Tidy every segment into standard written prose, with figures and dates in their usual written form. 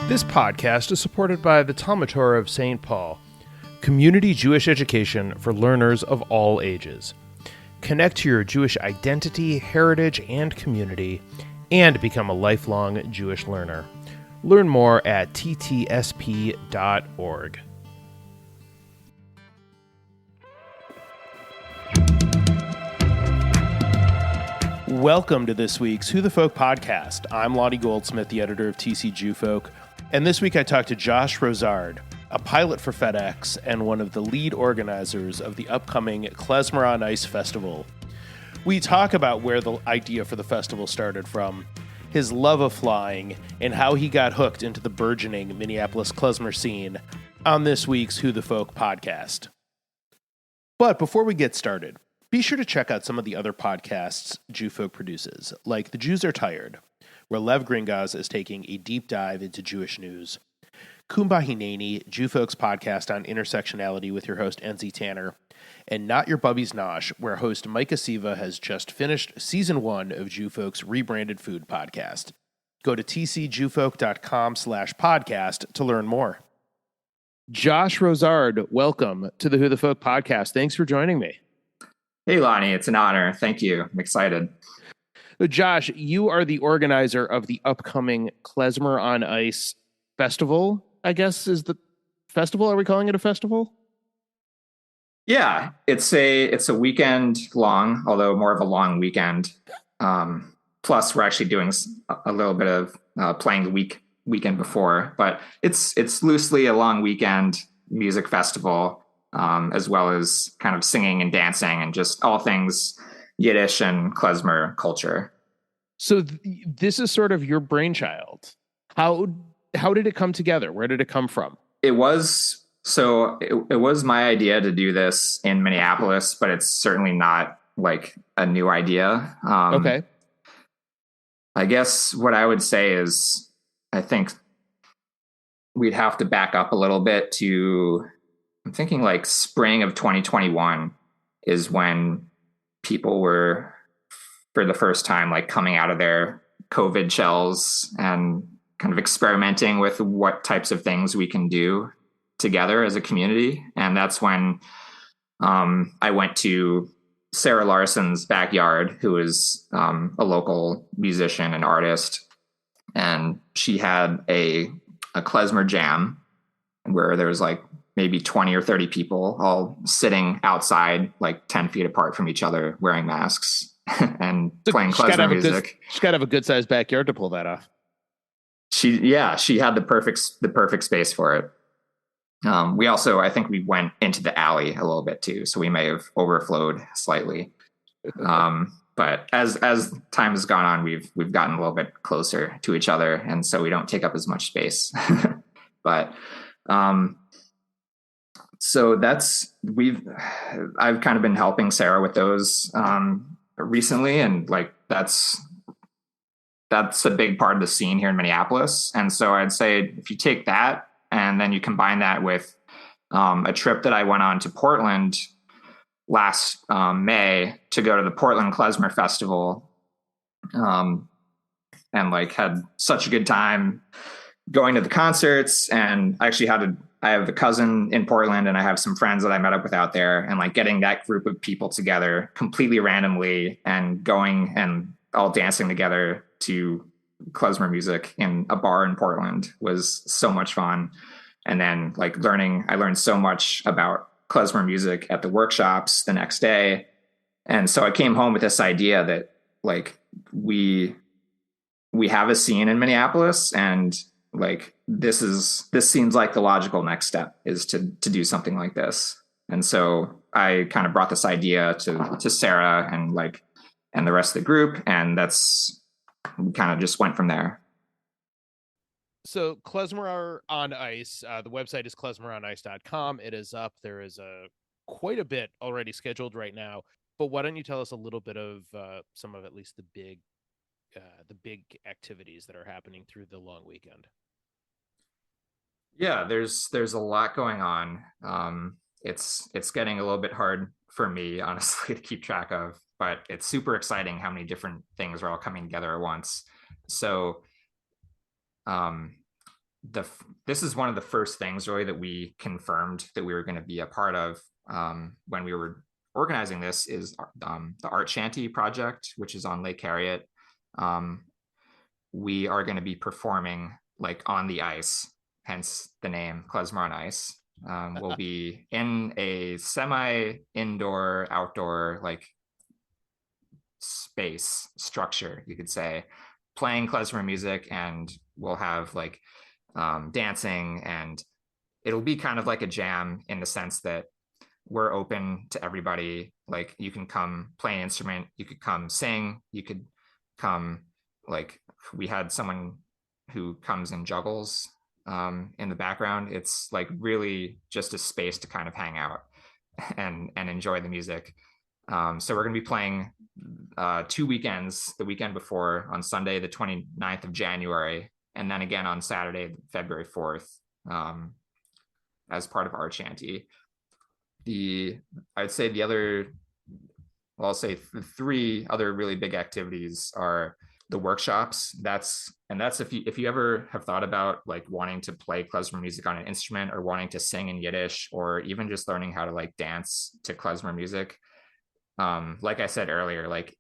This podcast is supported by the Talmud Torah of St. Paul, community Jewish education for learners of all ages. Connect to your Jewish identity, heritage, and community, and become a lifelong Jewish learner. Learn more at ttsp.org. Welcome to this week's Who the Folk podcast. I'm Lonnie Goldsmith, the editor of TC Jewfolk, and this week I talked to Josh Rosard, a pilot for FedEx and one of the lead organizers of the upcoming Klezmer on Ice festival. We talk about where the idea for the festival started from, his love of flying, and how he got hooked into the burgeoning Minneapolis Klezmer scene on this week's Who the Folk podcast. But before we get started, be sure to check out some of the other podcasts Jewfolk produces, like The Jews Are Tired, where Lev Gringaz is taking a deep dive into Jewish news, Kumbah Hineni, Jewfolk's podcast on intersectionality with your host Enzi Tanner, and Not Your Bubby's Nosh, where host Micah Siva has just finished Season 1 of Jewfolk's rebranded food podcast. Go to tcjewfolk.com/podcast to learn more. Josh Rosard, welcome to the Who the Folk podcast. Thanks for joining me. Hey, Lonnie, it's an honor. Thank you. I'm excited. So Josh, you are the organizer of the upcoming Klezmer on Ice festival, I guess is the festival. Are we calling it a festival? Yeah, it's a weekend long, although more of a long weekend. Plus, we're actually doing a little bit of playing the weekend before, but it's loosely a long weekend music festival, as well as kind of singing and dancing and just all things Yiddish and Klezmer culture. So this is sort of your brainchild. How did it come together? Where did it come from? It was my idea to do this in Minneapolis, but it's certainly not like a new idea. Okay. I guess what I would say is I think we'd have to back up a little bit to, I'm thinking like spring of 2021 is when people were, for the first time, like coming out of their COVID shells and kind of experimenting with what types of things we can do together as a community. And that's when I went to Sarah Larson's backyard, who is a local musician and artist. And she had a Klezmer jam where there was like maybe 20 or 30 people all sitting outside, like 10 feet apart from each other, wearing masks and playing Klezmer music. She's got to have a good sized backyard to pull that off. She had the perfect space for it. We also, I think we went into the alley a little bit too, so we may have overflowed slightly. But as time has gone on, we've gotten a little bit closer to each other, and so we don't take up as much space. But so I've kind of been helping Sarah with those recently, and like that's a big part of the scene here in Minneapolis. And so I'd say if you take that and then you combine that with a trip that I went on to Portland last May to go to the Portland Klezmer Festival, and like had such a good time going to the concerts. And I actually I have a cousin in Portland, and I have some friends that I met up with out there, and like getting that group of people together completely randomly and going and all dancing together to Klezmer music in a bar in Portland was so much fun. And then like I learned so much about Klezmer music at the workshops the next day. And so I came home with this idea that like we have a scene in Minneapolis, and like this seems like the logical next step is to do something like this. And so I kind of brought this idea to Sarah and the rest of the group, and we kind of just went from there. So Klezmer on Ice, the website is klezmeronice.com. It is up. There is quite a bit already scheduled right now. But why don't you tell us a little bit of some of at least the big activities that are happening through the long weekend? Yeah, there's a lot going on. It's getting a little bit hard for me, honestly, to keep track of, but it's super exciting how many different things are all coming together at once. So this is one of the first things really that we confirmed that we were going to be a part of when we were organizing this is the Art Shanty project, which is on Lake Harriet. We are going to be performing like on the ice, hence the name Klezmer on Ice. We'll be in a semi-indoor, outdoor like space structure, you could say, playing klezmer music, and we'll have like dancing, and it'll be kind of like a jam in the sense that we're open to everybody. Like you can come play an instrument, you could come sing, you could come, like we had someone who comes and juggles in the background. It's like really just a space to kind of hang out and enjoy the music. So we're going to be playing 2 weekends, the weekend before on Sunday, the 29th of January, and then again on Saturday, February 4th, as part of Art Shanty. I'd say I'll say the 3 other really big activities are the workshops. That's if you ever have thought about like wanting to play klezmer music on an instrument, or wanting to sing in Yiddish, or even just learning how to like dance to klezmer music. Like I said earlier, like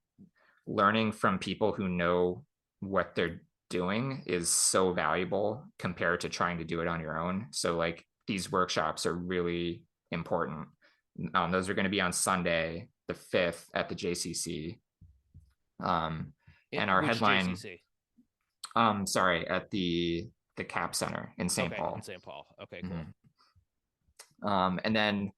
learning from people who know what they're doing is so valuable compared to trying to do it on your own. So like these workshops are really important. Those are going to be on Sunday, the 5th at the JCC. And our headline, JCC? Sorry, at the CAP Center in St. Paul. In St. Paul. Okay, cool. Mm-hmm. And then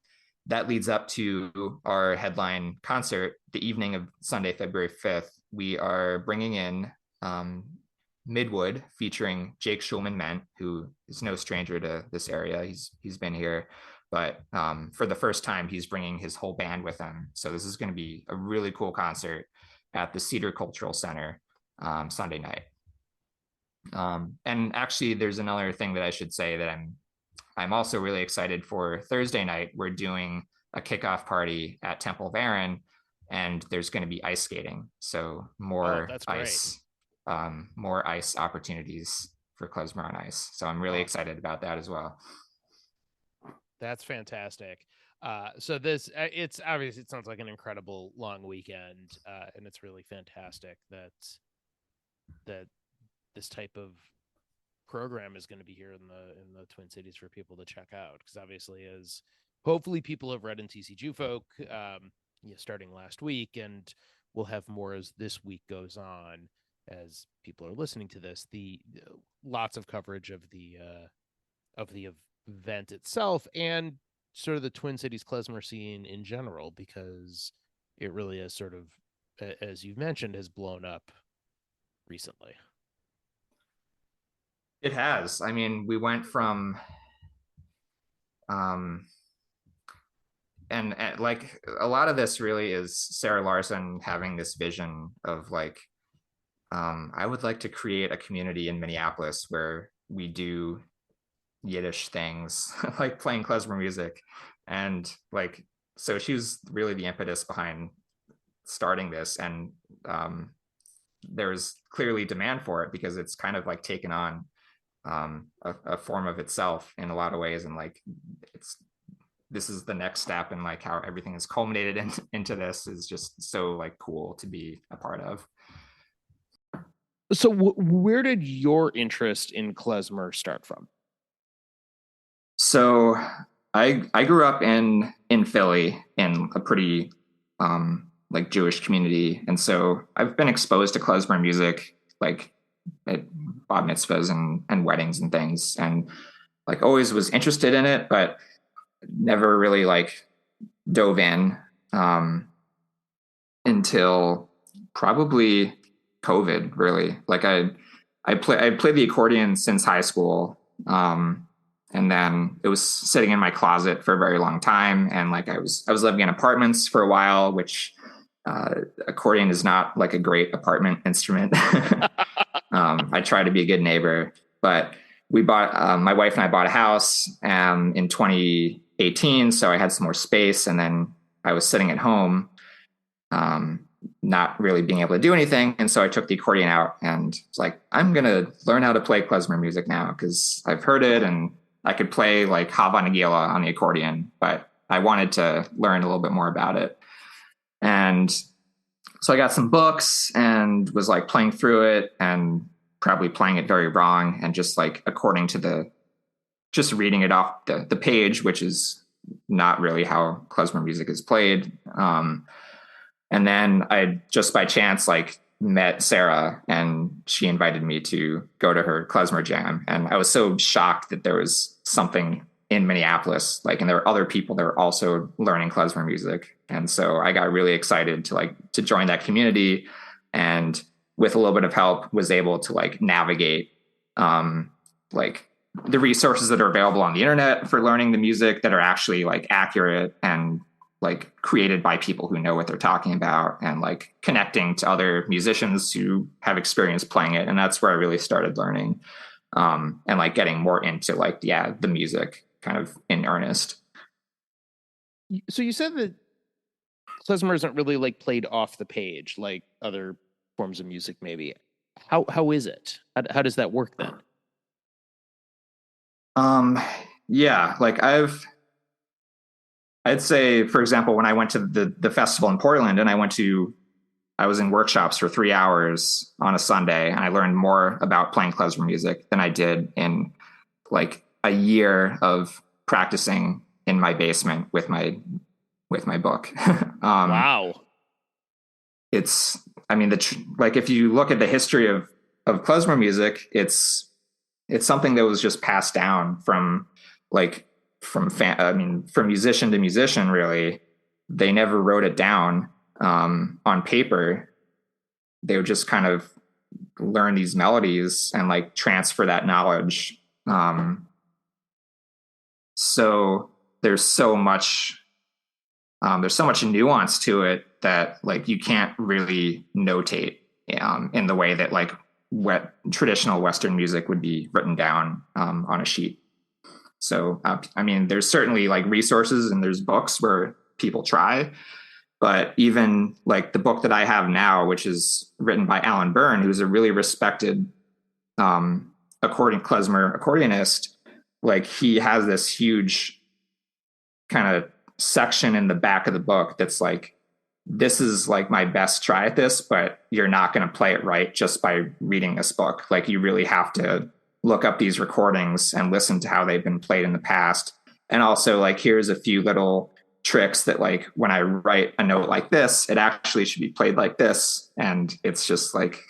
that leads up to our headline concert the evening of Sunday, February 5th. We are bringing in Midwood, featuring Jake Schulman-Ment, who is no stranger to this area. He's been here, but for the first time, he's bringing his whole band with him. So this is going to be a really cool concert at the Cedar Cultural Center Sunday night. And actually, there's another thing that I should say that I'm also really excited for. Thursday night, we're doing a kickoff party at Temple of Aaron, and there's going to be ice skating. So more ice opportunities for Klezmer on Ice. So I'm really excited about that as well. That's fantastic. So it's obviously, it sounds like an incredible long weekend, and it's really fantastic that this type of program is going to be here in the Twin Cities for people to check out, because obviously, as hopefully people have read in TC Jewfolk starting last week, and we'll have more as this week goes on, as people are listening to this, the lots of coverage of the event itself, and sort of the Twin Cities klezmer scene in general, because it really is sort of, as you've mentioned, has blown up recently. It has. I mean, we went from and like a lot of this really is Sarah Larson having this vision of like, I would like to create a community in Minneapolis where we do Yiddish things like playing klezmer music. And like, so she was really the impetus behind starting this. And there's clearly demand for it, because it's kind of like taken on a form of itself in a lot of ways. And like, this is the next step, and like how everything is culminated into this is just so like cool to be a part of. So where did your interest in klezmer start from? So I grew up in Philly, in a pretty like Jewish community, and so I've been exposed to klezmer music like at bar mitzvahs and weddings and things, and like always was interested in it, but never really like dove in until probably COVID. Really, like I played the accordion since high school, and then it was sitting in my closet for a very long time, and like I was living in apartments for a while, which accordion is not like a great apartment instrument. I try to be a good neighbor, but we bought, my wife and I bought a house in 2018. So I had some more space, and then I was sitting at home. not really being able to do anything. And so I took the accordion out and was like, I'm going to learn how to play klezmer music now because I've heard it and I could play like Hava Nagila on the accordion, but I wanted to learn a little bit more about it. And so I got some books and was like playing through it and probably playing it very wrong. And just like according to just reading it off the page, which is not really how klezmer music is played. And then I just by chance like met Sarah and she invited me to go to her klezmer jam. And I was so shocked that there was something in Minneapolis, like, and there were other people that were also learning klezmer music. And so I got really excited to join that community, and with a little bit of help was able to like navigate like the resources that are available on the internet for learning the music that are actually like accurate and like created by people who know what they're talking about, and like connecting to other musicians who have experience playing it. And that's where I really started learning and like getting more into like, the music kind of in earnest. So you said that klezmer isn't really like played off the page like other forms of music, maybe. How is it? How does that work then? Like I'd say, for example, when I went to the festival in Portland and I was in workshops for 3 hours on a Sunday, and I learned more about playing klezmer music than I did in like a year of practicing in my basement with my book. Wow. Like if you look at the history of klezmer music, it's something that was just passed down from musician to musician, really. They never wrote it down on paper. They would just kind of learn these melodies and like transfer that knowledge. So there's so much nuance to it that like you can't really notate in the way that like traditional Western music would be written down on a sheet. So, there's certainly like resources and there's books where people try, but even like the book that I have now, which is written by Alan Byrne, who's a really respected klezmer accordionist, like he has this huge kind of section in the back of the book that's like, this is like my best try at this, but you're not going to play it right just by reading this book. Like you really have to look up these recordings and listen to how they've been played in the past. And also like, here's a few little tricks that like, when I write a note like this, it actually should be played like this. And it's just like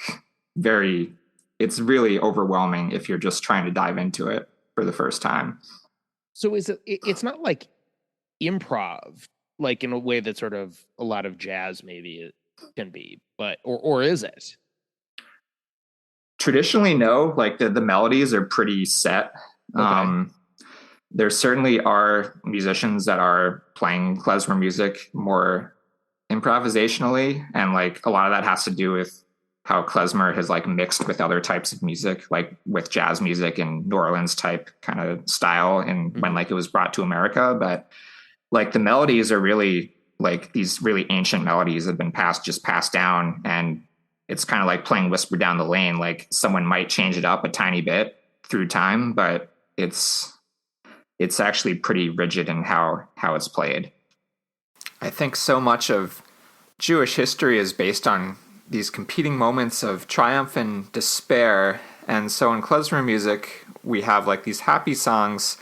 it's really overwhelming if you're just trying to dive into it for the first time. So it's not like improv, like in a way that sort of a lot of jazz maybe it can be, but, or is it? Traditionally, no. Like the melodies are pretty set. Okay. There certainly are musicians that are playing klezmer music more improvisationally, and like a lot of that has to do with how klezmer has like mixed with other types of music, like with jazz music and New Orleans type kind of style, and when like it was brought to America. But like the melodies are really like these really ancient melodies that have been passed down, and it's kind of like playing Whisper Down the Lane. Like someone might change it up a tiny bit through time, but it's actually pretty rigid in how it's played. I think so much of Jewish history is based on these competing moments of triumph and despair. And so in klezmer music, we have like these happy songs,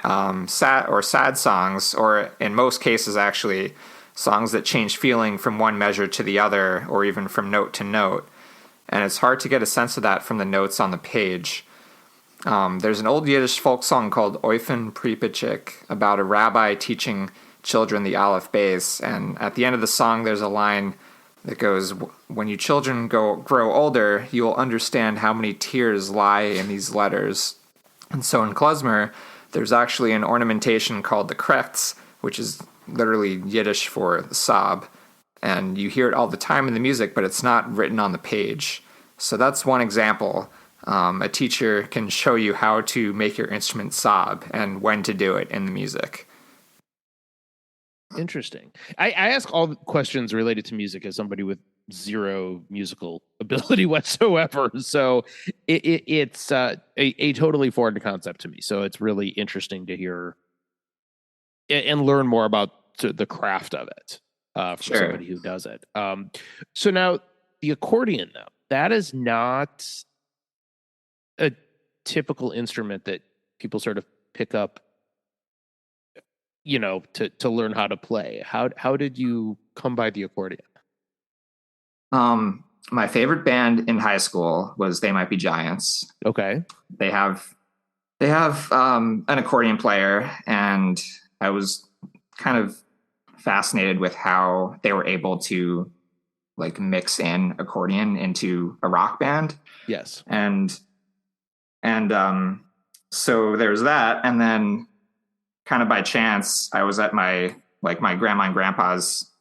sad songs, or in most cases, actually, songs that change feeling from one measure to the other, or even from note to note. And it's hard to get a sense of that from the notes on the page. There's an old Yiddish folk song called Oifen Pripitchik about a rabbi teaching children the Aleph Beis. And at the end of the song, there's a line that goes, when you children grow older, you will understand how many tears lie in these letters. And so in klezmer, there's actually an ornamentation called the kretz, which is literally Yiddish for the sob. And you hear it all the time in the music, but it's not written on the page. So that's one example. A teacher can show you how to make your instrument sob and when to do it in the music. Interesting. I ask all the questions related to music as somebody with zero musical ability whatsoever. So it's a totally foreign concept to me. So it's really interesting to hear and learn more about the craft of it from Sure. somebody who does it. So now the accordion, though, that is not a typical instrument that people sort of pick up, to learn how to play. How did you come by the accordion? My favorite band in high school was They Might Be Giants. Okay. They have an accordion player, and I was kind of fascinated with how they were able to like mix in accordion into a rock band. Yes. And so there's that, and then kind of by chance I was at my grandma and grandpa's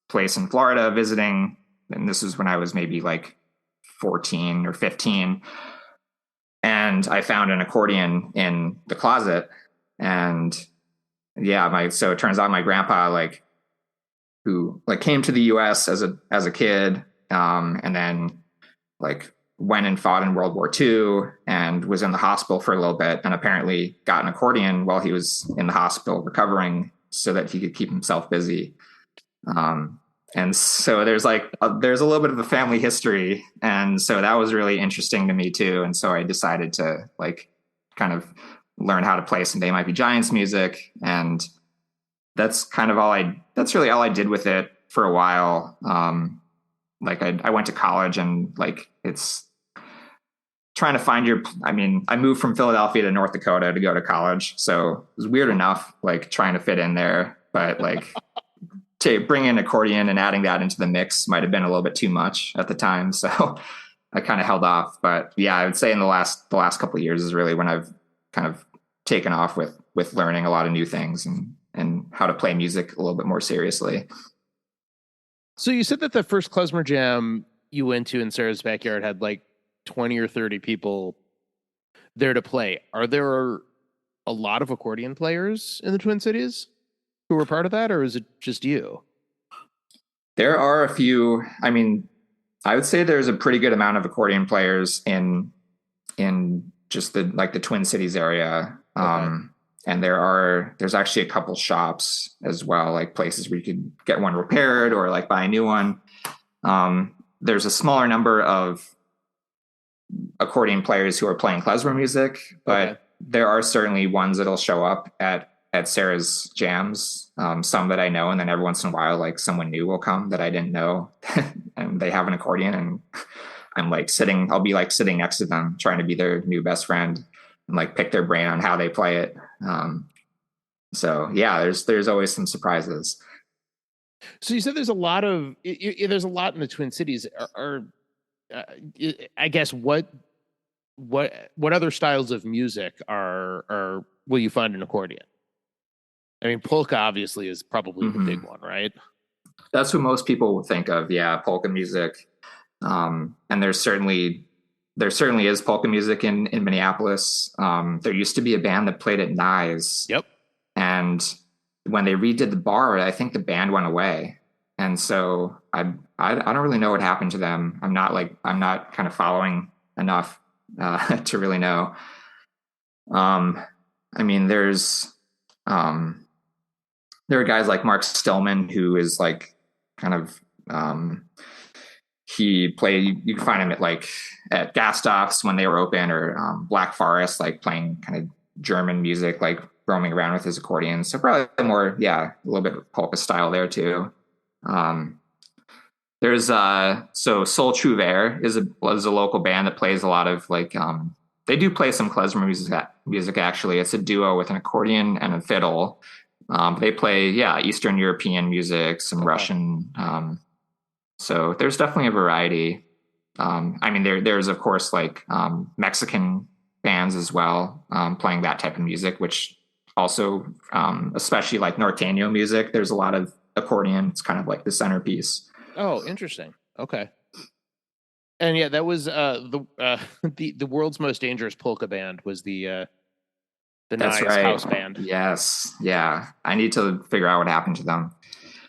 place in Florida visiting, and this was when I was maybe like 14 or 15, and I found an accordion in the closet. And yeah, so it turns out my grandpa, like, who like came to the US as a kid, and then like went and fought in World War II and was in the hospital for a little bit, and apparently got an accordion while he was in the hospital recovering so that he could keep himself busy. And so there's a little bit of a family history. And so that was really interesting to me too. And so I decided to like kind of learn how to play some They Might Be Giants music. And that's really all I did with it for a while. Like I went to college, and like it's trying to find I moved from Philadelphia to North Dakota to go to college. So it was weird enough, like trying to fit in there, but like to bring in accordion and adding that into the mix might have been a little bit too much at the time. So I kind of held off. But yeah, I would say in the last couple of years is really when I've kind of taken off with learning a lot of new things and how to play music a little bit more seriously. So you said that the first Klezmer jam you went to in Sarah's backyard had like 20 or 30 people there to play. Are there a lot of accordion players in the Twin Cities who were part of that, or is it just you? There are a few. I mean, I would say there's a pretty good amount of accordion players in just the Twin Cities area. Okay. And there's actually a couple shops as well, like places where you could get one repaired or like buy a new one. There's a smaller number of accordion players who are playing klezmer music, but Okay. there are certainly ones that'll show up at Sarah's jams. Some that I know, and then every once in a while, like someone new will come that I didn't know, and they have an accordion, and I'll be like sitting next to them, trying to be their new best friend and like pick their brain on how they play it. So yeah, there's always some surprises. So you said there's a lot in the Twin Cities. Uh, I guess what other styles of music are will you find an accordion? I mean, polka obviously is probably the big one, right? That's what most people would think of. Yeah, polka music. And there certainly is polka music in Minneapolis. There used to be a band that played at Nye's. Yep. And when they redid the bar, I think the band went away. And so I don't really know what happened to them. I'm not kind of following enough to really know. I mean, there are guys like Mark Stillman, who is like kind of you can find him at gas stops when they were open, or Black Forest, like playing kind of German music, like roaming around with his accordion. So probably more, yeah, a little bit of polka style there too. There's so Soul Trouver is a local band that plays a lot of they do play some klezmer music actually. It's a duo with an accordion and a fiddle. They play Eastern European music, some Russian. So there's definitely a variety. I mean, there's of course Mexican bands as well, playing that type of music, which also, especially like norteño music, there's a lot of accordion. It's kind of like the centerpiece. Oh, interesting. Okay. And yeah, that was the world's most dangerous polka band was the The That's Nye's right. house band. Yes. Yeah. I need to figure out what happened to them.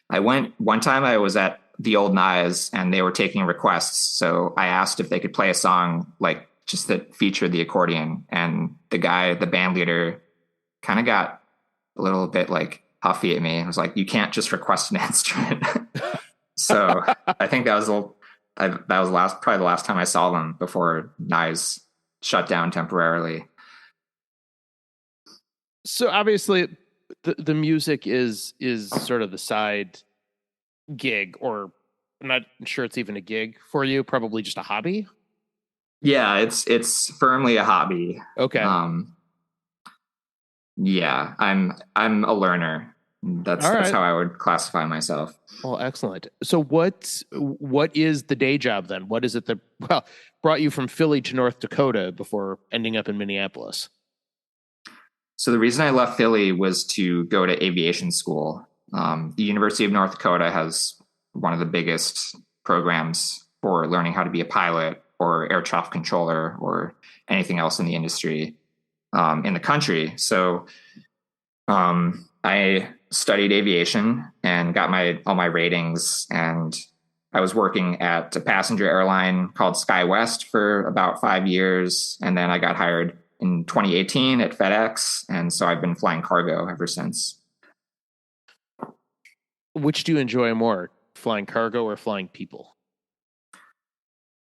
I went one time, I was at the old Nye's and they were taking requests. So I asked if they could play a song like just that featured the accordion. And the guy, the band leader, kind of got a little bit like huffy at me. I was like, you can't just request an instrument. So I think that was probably the last time I saw them before Nye's shut down temporarily. So obviously the music is sort of the side gig, or I'm not sure it's even a gig for you, probably just a hobby. Yeah, it's firmly a hobby. Okay. Yeah, I'm a learner. That's how I would classify myself. Well, excellent. So what is the day job then? What is it that brought you from Philly to North Dakota before ending up in Minneapolis? So the reason I left Philly was to go to aviation school. The University of North Dakota has one of the biggest programs for learning how to be a pilot or air traffic controller or anything else in the industry in the country. So I studied aviation and got all my ratings, and I was working at a passenger airline called SkyWest for about 5 years, and then I got hired in 2018 at FedEx, and so I've been flying cargo ever since. Which do you enjoy more, flying cargo or flying people?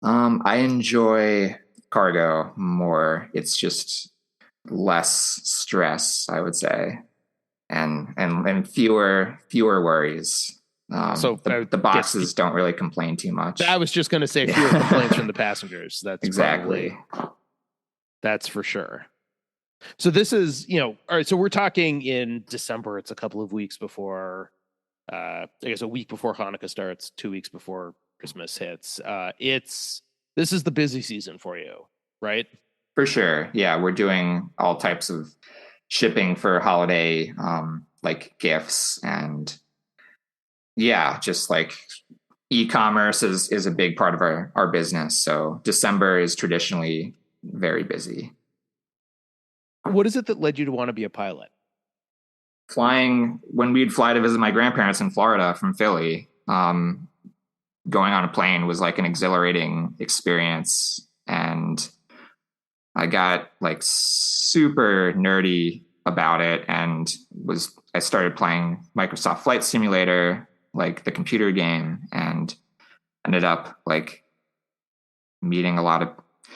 I enjoy cargo more. It's just less stress, I would say, and fewer worries. So the boxes don't really complain too much. I was just going to say fewer complaints from the passengers. That's exactly. That's for sure. So this is, all right. So we're talking in December. It's a couple of weeks before, I guess a week before Hanukkah starts, 2 weeks before Christmas hits. This is the busy season for you, right? For sure. Yeah. We're doing all types of shipping for holiday, like gifts, and yeah, just like e-commerce is a big part of our business. So December is traditionally very busy. What is it that led you to want to be a pilot? Flying, when we'd fly to visit my grandparents in Florida from Philly, going on a plane was like an exhilarating experience. And I got like super nerdy about it, and I started playing Microsoft Flight Simulator, like the computer game, and ended up like meeting a lot of,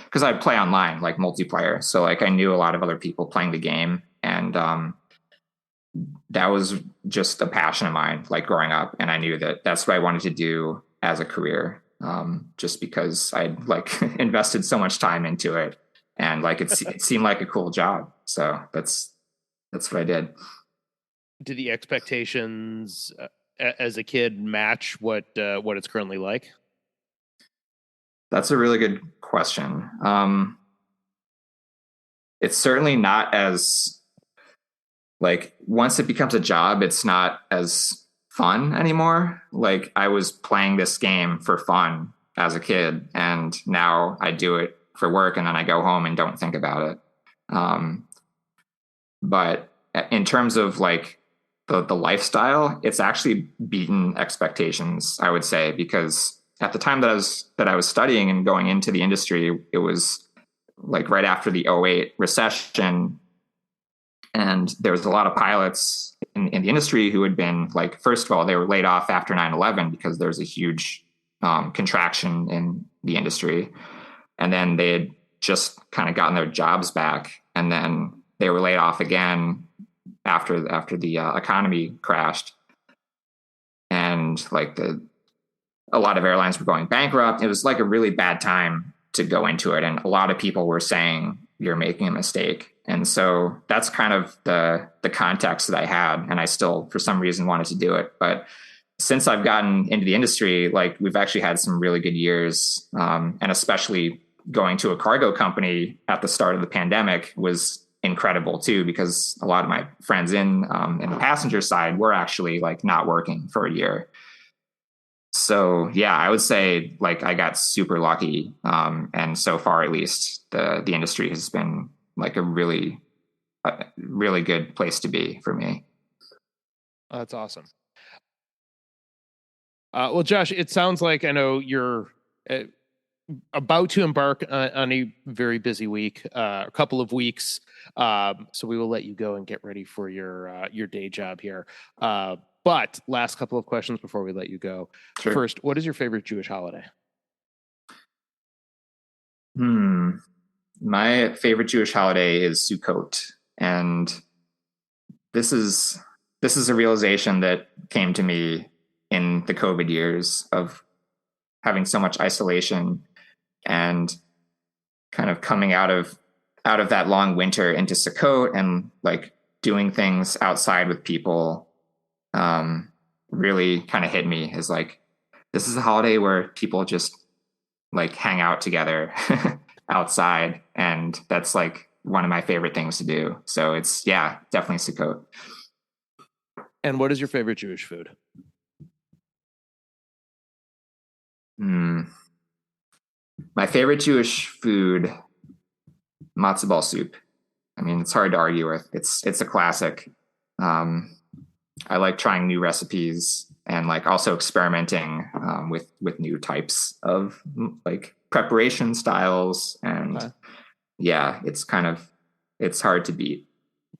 because I play online, like multiplayer. So like I knew a lot of other people playing the game, and that was just a passion of mine, like growing up. And I knew that that's what I wanted to do as a career, just because I'd like invested so much time into it, and like it seemed like a cool job. So that's what I did. Did the expectations as a kid match what it's currently like? That's a really good question. It's certainly not as, like, once it becomes a job, it's not as fun anymore. Like, I was playing this game for fun as a kid, and now I do it for work, and then I go home and don't think about it. But in terms of like the lifestyle, it's actually beaten expectations, I would say, because at the time that I was studying and going into the industry, it was like right after the '08 recession. And there was a lot of pilots in the industry who had been like, first of all, they were laid off after 9/11 because there was a huge contraction in the industry. And then they had just kind of gotten their jobs back. And then they were laid off again after the economy crashed. And like a lot of airlines were going bankrupt. It was like a really bad time to go into it. And a lot of people were saying, you're making a mistake. And so that's kind of the context that I had. And I still, for some reason, wanted to do it. But since I've gotten into the industry, like we've actually had some really good years. And especially going to a cargo company at the start of the pandemic was incredible too, because a lot of my friends in the passenger side were actually like not working for a year. So yeah, I would say like I got super lucky. And so far, at least the industry has been like a really a really good place to be for me. That's awesome. Well, Josh, it sounds like I know you're about to embark on a very busy week, a couple of weeks. So we will let you go and get ready for your day job here. But last couple of questions before we let you go. Sure. First, what is your favorite Jewish holiday? My favorite Jewish holiday is Sukkot, and this is a realization that came to me in the COVID years of having so much isolation and kind of coming out of that long winter into Sukkot and like doing things outside with people. Really kind of hit me as like, this is a holiday where people just like hang out together outside. And that's like one of my favorite things to do. So it's, yeah, definitely Sukkot. And what is your favorite Jewish food? My favorite Jewish food, matzo ball soup. I mean, it's hard to argue with. It's a classic. I like trying new recipes and like also experimenting with new types of like preparation styles. And yeah, it's hard to beat.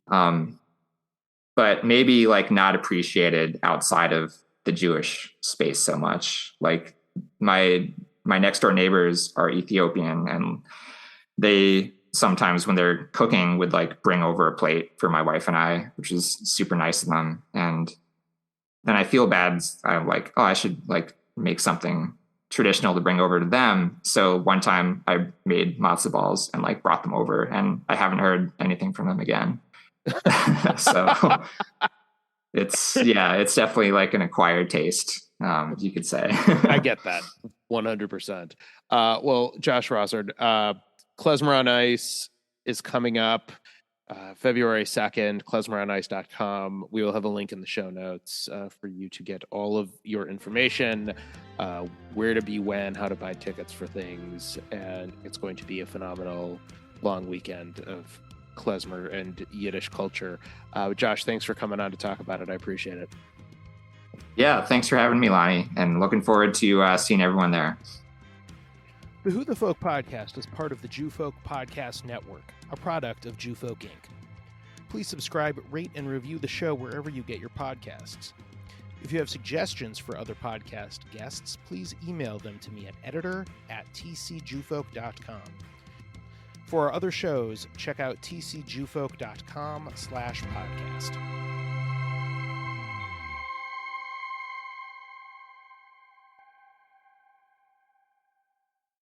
But maybe like not appreciated outside of the Jewish space so much. Like my next door neighbors are Ethiopian, and they sometimes when they're cooking would like bring over a plate for my wife and I, which is super nice of them. And then I feel bad. I'm like, oh, I should like make something traditional to bring over to them. So one time I made matzo balls and like brought them over, and I haven't heard anything from them again. So it's definitely like an acquired taste, you could say. I get that 100%. Well, Josh Rosard, Klezmer on Ice is coming up February 2nd, klezmeroниce.com. We will have a link in the show notes for you to get all of your information, where to be when, how to buy tickets for things. And it's going to be a phenomenal long weekend of Klezmer and Yiddish culture. Josh, thanks for coming on to talk about it. I appreciate it. Yeah, thanks for having me, Lonnie, and looking forward to seeing everyone there. The Who the Folk podcast is part of the Jew Folk Podcast Network, a product of Jew Folk Inc. Please subscribe, rate, and review the show wherever you get your podcasts. If you have suggestions for other podcast guests, please email them to me at editor@tcjewfolk.com. For our other shows, check out tcjewfolk.com/podcast.